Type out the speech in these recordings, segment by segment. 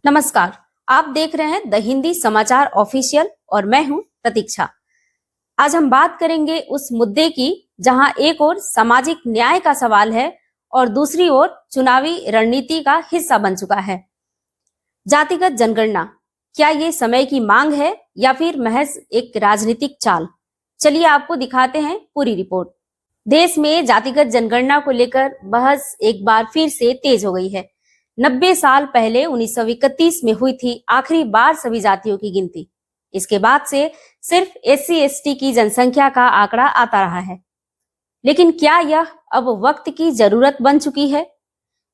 नमस्कार। आप देख रहे हैं द हिंदी समाचार ऑफिशियल और मैं हूं प्रतीक्षा। आज हम बात करेंगे उस मुद्दे की जहां एक ओर सामाजिक न्याय का सवाल है और दूसरी ओर चुनावी रणनीति का हिस्सा बन चुका है। जातिगत जनगणना, क्या ये समय की मांग है या फिर महज एक राजनीतिक चाल? चलिए आपको दिखाते हैं पूरी रिपोर्ट। देश में जातिगत जनगणना को लेकर बहस एक बार फिर से तेज हो गई है। 90 साल पहले 1931 में हुई थी आखिरी बार सभी जातियों की गिनती। इसके बाद से सिर्फ SC/ST की जनसंख्या का आंकड़ा आता रहा है। लेकिन क्या यह अब वक्त की जरूरत बन चुकी है?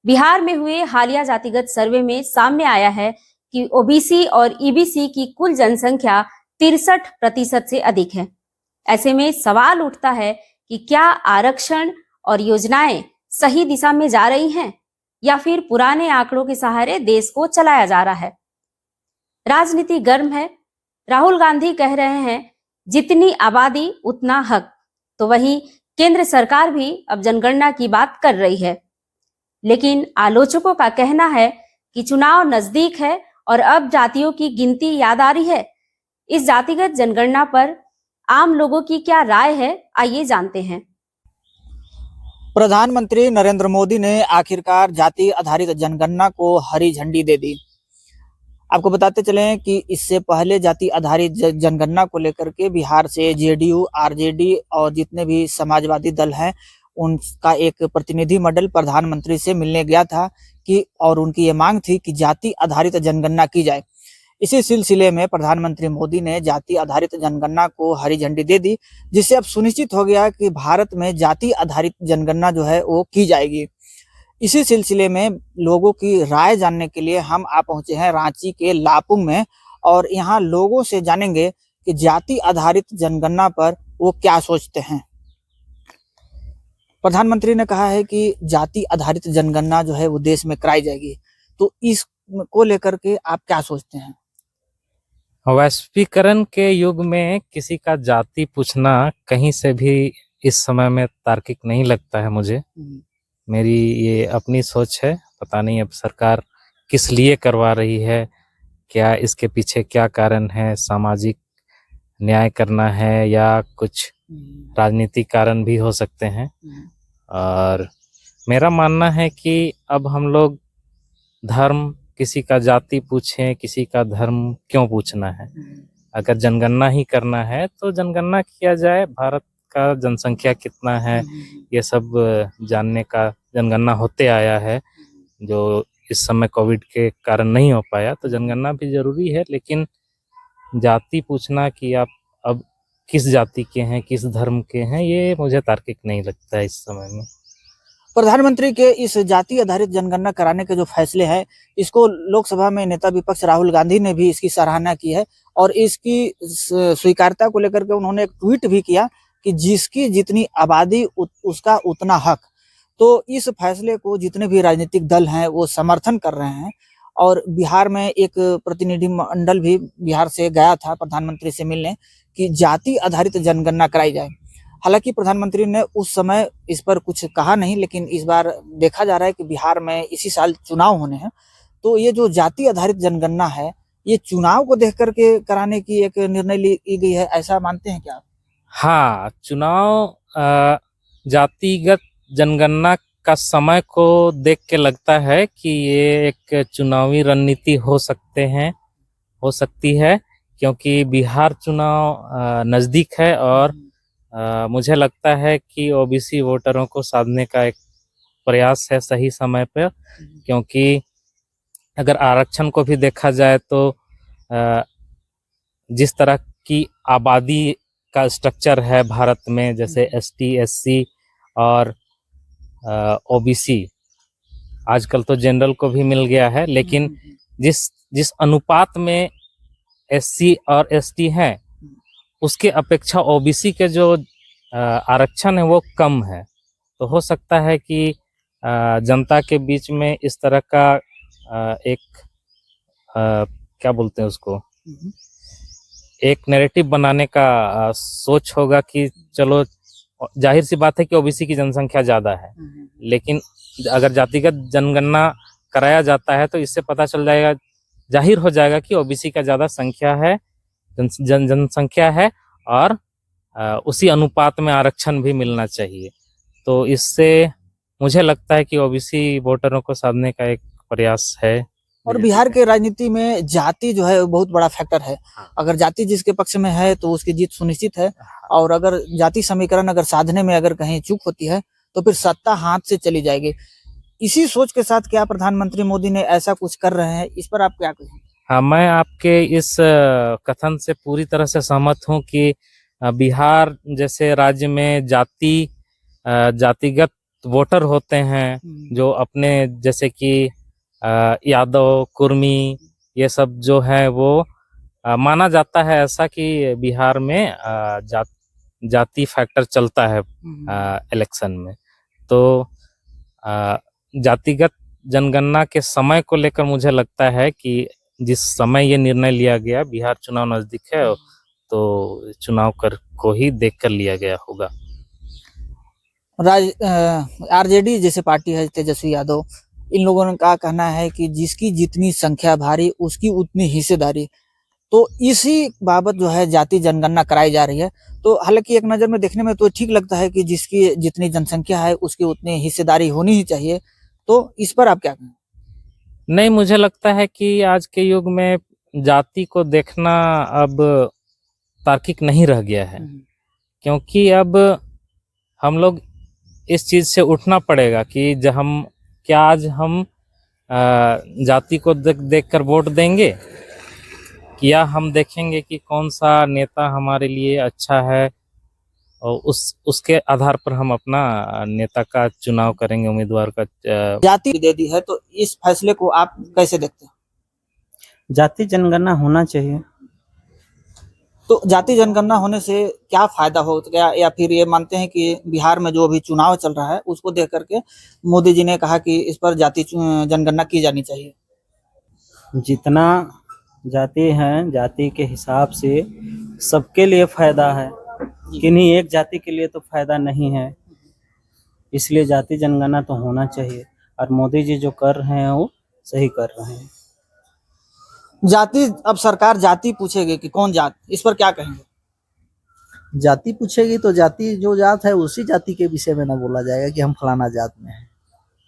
बिहार में हुए हालिया जातिगत सर्वे में सामने आया है कि OBC और EBC की कुल जनसंख्या 63% से अधिक है। ऐसे में सवाल उठता है कि क्या आरक्षण और योजनाएं सही दिशा में जा रही हैं या फिर पुराने आंकड़ों के सहारे देश को चलाया जा रहा है? राजनीति गर्म है। राहुल गांधी कह रहे हैं जितनी आबादी उतना हक, तो वहीं केंद्र सरकार भी अब जनगणना की बात कर रही है। लेकिन आलोचकों का कहना है कि चुनाव नजदीक है और अब जातियों की गिनती याद आ रही है। इस जातिगत जनगणना पर आम लोगों की क्या राय है, आइए जानते हैं। प्रधानमंत्री नरेंद्र मोदी ने आखिरकार जाति आधारित जनगणना को हरी झंडी दे दी। आपको बताते चलें कि इससे पहले जाति आधारित जनगणना को लेकर के बिहार से JDU, RJD और जितने भी समाजवादी दल हैं उनका एक प्रतिनिधि मंडल प्रधानमंत्री से मिलने गया था और उनकी ये मांग थी कि जाति आधारित जनगणना की जाए। इसी सिलसिले में प्रधानमंत्री मोदी ने जाति आधारित जनगणना को हरी झंडी दे दी, जिससे अब सुनिश्चित हो गया कि भारत में जाति आधारित जनगणना जो है वो की जाएगी। इसी सिलसिले में लोगों की राय जानने के लिए हम आ पहुंचे हैं रांची के लापुंग में और यहाँ लोगों से जानेंगे कि जाति आधारित जनगणना पर वो क्या सोचते हैं। प्रधानमंत्री ने कहा है कि जाति आधारित जनगणना जो है वो देश में कराई जाएगी, तो इसको लेकर के आप क्या सोचते हैं? वैश्वीकरण के युग में किसी का जाति पूछना कहीं से भी इस समय में तार्किक नहीं लगता है मुझे। मेरी ये अपनी सोच है, पता नहीं अब सरकार किस लिए करवा रही है, क्या इसके पीछे क्या कारण है, सामाजिक न्याय करना है या कुछ राजनीतिक कारण भी हो सकते हैं। और मेरा मानना है कि अब हम लोग धर्म, किसी का जाति पूछें, किसी का धर्म क्यों पूछना है? अगर जनगणना ही करना है तो जनगणना किया जाए, भारत का जनसंख्या कितना है ये सब जानने का जनगणना होते आया है, जो इस समय कोविड के कारण नहीं हो पाया, तो जनगणना भी जरूरी है। लेकिन जाति पूछना कि आप अब किस जाति के हैं, किस धर्म के हैं, ये मुझे तार्किक नहीं लगता है इस समय में। प्रधानमंत्री के इस जाति आधारित जनगणना कराने के जो फैसले हैं, इसको लोकसभा में नेता विपक्ष राहुल गांधी ने भी इसकी सराहना की है और इसकी स्वीकार्यता को लेकर के उन्होंने एक ट्वीट भी किया कि जिसकी जितनी आबादी उसका उतना हक। तो इस फैसले को जितने भी राजनीतिक दल हैं वो समर्थन कर रहे हैं और बिहार में एक प्रतिनिधि मंडल भी बिहार से गया था प्रधानमंत्री से मिलने कि जाति आधारित जनगणना कराई जाए। हालांकि प्रधानमंत्री ने उस समय इस पर कुछ कहा नहीं, लेकिन इस बार देखा जा रहा है कि बिहार में इसी साल चुनाव होने हैं, तो ये जो जाति आधारित जनगणना है ये चुनाव को देख करके कराने की एक निर्णय ली गई है, ऐसा मानते हैं क्या आप? हाँ, चुनाव जातिगत जनगणना का समय को देख के लगता है कि ये एक चुनावी रणनीति हो सकती है, क्योंकि बिहार चुनाव नज़दीक है और मुझे लगता है कि OBC वोटरों को साधने का एक प्रयास है सही समय पर, क्योंकि अगर आरक्षण को भी देखा जाए तो जिस तरह की आबादी का स्ट्रक्चर है भारत में, जैसे ST, SC और OBC, आजकल तो जनरल को भी मिल गया है, लेकिन जिस अनुपात में SC और ST हैं उसके अपेक्षा OBC के जो आरक्षण है वो कम है। तो हो सकता है कि जनता के बीच में इस तरह का एक क्या बोलते हैं उसको, एक नैरेटिव बनाने का सोच होगा कि चलो जाहिर सी बात है कि OBC की जनसंख्या ज़्यादा है, लेकिन अगर जातिगत जनगणना कराया जाता है तो इससे पता चल जाएगा जाहिर हो जाएगा कि ओबीसी का ज्यादा संख्या है, जनसंख्या है, और उसी अनुपात में आरक्षण भी मिलना चाहिए। तो इससे मुझे लगता है कि ओबीसी वोटरों को साधने का एक प्रयास है। और बिहार के राजनीति में जाति जो है वो बहुत बड़ा फैक्टर है। अगर जाति जिसके पक्ष में है तो उसकी जीत सुनिश्चित है, और अगर जाति समीकरण अगर साधने में अगर कहीं चूक होती है तो फिर सत्ता हाथ से चली जाएगी। इसी सोच के साथ क्या प्रधानमंत्री मोदी ने ऐसा कुछ कर रहे हैं, इस पर आप क्या कहें? हाँ, मैं आपके इस कथन से पूरी तरह से सहमत हूँ कि बिहार जैसे राज्य में जातिगत वोटर होते हैं, जो अपने जैसे कि यादव, कुर्मी, ये सब जो है वो माना जाता है ऐसा कि बिहार में जाति फैक्टर चलता है इलेक्शन में। तो जातिगत जनगणना के समय को लेकर मुझे लगता है कि जिस समय ये निर्णय लिया गया, बिहार चुनाव नजदीक है, तो चुनाव को ही देखकर लिया गया होगा। आरजेडी जैसे पार्टी है, तेजस्वी यादव, इन लोगों का कहना है कि जिसकी जितनी संख्या भारी उसकी उतनी हिस्सेदारी। तो इसी बाबत जो है जाति जनगणना कराई जा रही है। तो हालांकि एक नजर में देखने में तो ठीक लगता है कि जिसकी जितनी जनसंख्या है उसकी उतनी हिस्सेदारी होनी ही चाहिए। तो इस पर आप क्या कहें? नहीं, मुझे लगता है कि आज के युग में जाति को देखना अब तार्किक नहीं रह गया है, क्योंकि अब हम लोग इस चीज से उठना पड़ेगा कि आज हम जाति को देखकर वोट देंगे, या हम देखेंगे कि कौन सा नेता हमारे लिए अच्छा है, और उसके आधार पर हम अपना नेता का चुनाव करेंगे, उम्मीदवार का। जाति दे दी है, तो इस फैसले को आप कैसे देखते हैं? जाति जनगणना होना चाहिए। तो जाति जनगणना होने से क्या फायदा हो गया, या फिर ये मानते हैं कि बिहार में जो अभी चुनाव चल रहा है उसको देख करके मोदी जी ने कहा कि इस पर जाति जनगणना की जानी चाहिए? जितना जाति है, जाति के हिसाब से सबके लिए फायदा है, किन्हीं एक जाति के लिए तो फायदा नहीं है। इसलिए जाति जनगणना तो होना चाहिए, और मोदी जी जो कर रहे हैं वो सही कर रहे हैं। जाति, अब सरकार जाति पूछेगी कि कौन जात, इस पर क्या कहेंगे? जाति पूछेगी तो जाति जो जात है उसी जाति के विषय में ना बोला जाएगा कि हम फलाना जात में हैं।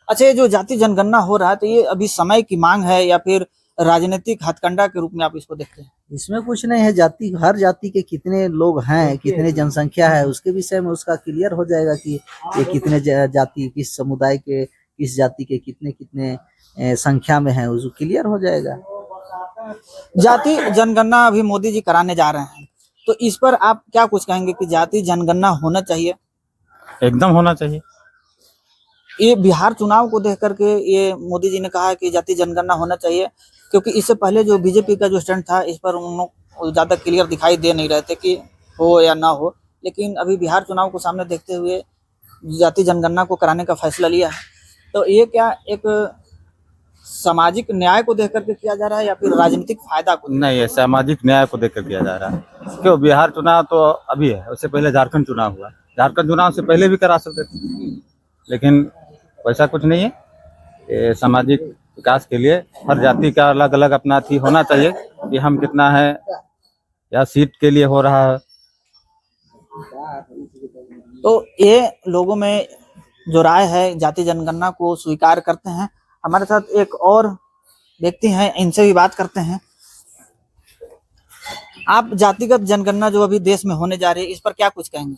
अच्छा, ये जो जाति जनगणना हो रहा है तो ये अभी समय की मांग है या फिर राजनीतिक हथकंडा के रूप में आप इसको देखते हैं? इसमें कुछ नहीं है। जाति, हर जाति के कितने लोग हैं, कितने जनसंख्या है, उसके विषय में उसका क्लियर हो जाएगा कि ये कितने जाति, किस समुदाय के, किस जाति के कितने कितने संख्या में है, उसको क्लियर हो जाएगा। जाति जनगणना अभी मोदी जी कराने जा रहे हैं, तो इस पर आप क्या कुछ कहेंगे कि जाति जनगणना होना चाहिए? एकदम होना चाहिए। ये बिहार चुनाव को देख करके ये मोदी जी ने कहा कि जाति जनगणना होना चाहिए, क्योंकि इससे पहले जो बीजेपी का जो स्टैंड था इस पर उन लोग ज्यादा क्लियर दिखाई दे नहीं रहे थे कि हो या ना हो। लेकिन अभी बिहार चुनाव को सामने देखते हुए जाति जनगणना को कराने का फैसला लिया है। तो ये क्या एक सामाजिक न्याय को देख करके किया जा रहा है या फिर राजनीतिक फायदा को? नहीं, ये सामाजिक न्याय को देखकर किया जा रहा है। क्यों, बिहार चुनाव तो अभी है, उससे पहले झारखंड चुनाव हुआ। झारखंड चुनाव से पहले भी करा सकते थे, लेकिन वैसा कुछ नहीं है। ये सामाजिक विकास के लिए हर जाति का अलग अलग अपना थी होना चाहिए कि हम कितना है, या सीट के लिए हो रहा है। तो ये लोगों में जो राय है जाति जनगणना को स्वीकार करते हैं। हमारे साथ एक और व्यक्ति हैं, इनसे भी बात करते हैं। आप जातिगत जनगणना जो अभी देश में होने जा रही है इस पर क्या कुछ कहेंगे?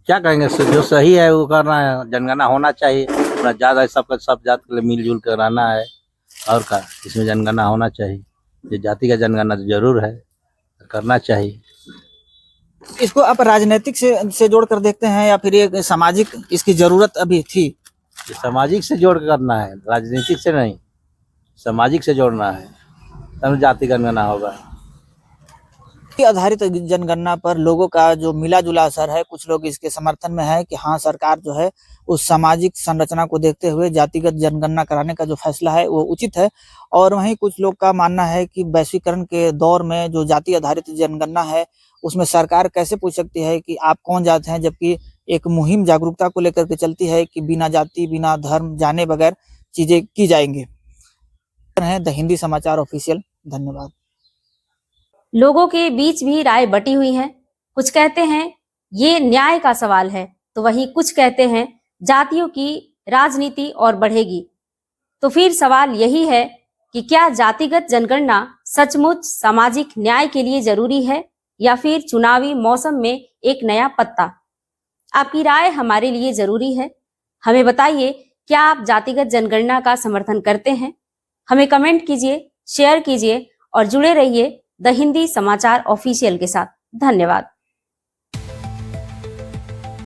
क्या कहेंगे, जो सही है वो करना है। जनगणना होना चाहिए, थोड़ा ज्यादा सब जात के लिए मिलजुल कर रहना है, और का इसमें जनगणना होना चाहिए। ये जाति का जनगणना तो जरूर है, करना चाहिए। इसको आप राजनीतिक से जोड़ कर देखते हैं या फिर ये सामाजिक इसकी जरूरत अभी थी? ये सामाजिक से जोड़ कर करना है, राजनीतिक से नहीं, सामाजिक से जोड़ना है, तब जाति जनगणना होगा। आधारित जनगणना पर लोगों का जो मिला जुला असर है, कुछ लोग इसके समर्थन में है कि हाँ, सरकार जो है उस सामाजिक संरचना को देखते हुए जातिगत जनगणना कराने का जो फैसला है वो उचित है। और वहीं कुछ लोग का मानना है कि वैश्वीकरण के दौर में जो जाति आधारित जनगणना है उसमें सरकार कैसे पूछ सकती है कि आप कौन जात हैं, जबकि एक मुहिम जागरूकता को लेकर के चलती है कि बिना जाति बिना धर्म जाने बगैर चीजें की जाएंगी। हैं द हिंदी समाचार ऑफिशियल। धन्यवाद। लोगों के बीच भी राय बटी हुई है। कुछ कहते हैं ये न्याय का सवाल है, तो वहीं कुछ कहते हैं जातियों की राजनीति और बढ़ेगी। तो फिर सवाल यही है कि क्या जातिगत जनगणना सचमुच सामाजिक न्याय के लिए जरूरी है या फिर चुनावी मौसम में एक नया पत्ता? आपकी राय हमारे लिए जरूरी है। हमें बताइए, क्या आप जातिगत जनगणना का समर्थन करते हैं? हमें कमेंट कीजिए, शेयर कीजिए और जुड़े रहिए द हिंदी समाचार ऑफिशियल के साथ। धन्यवाद।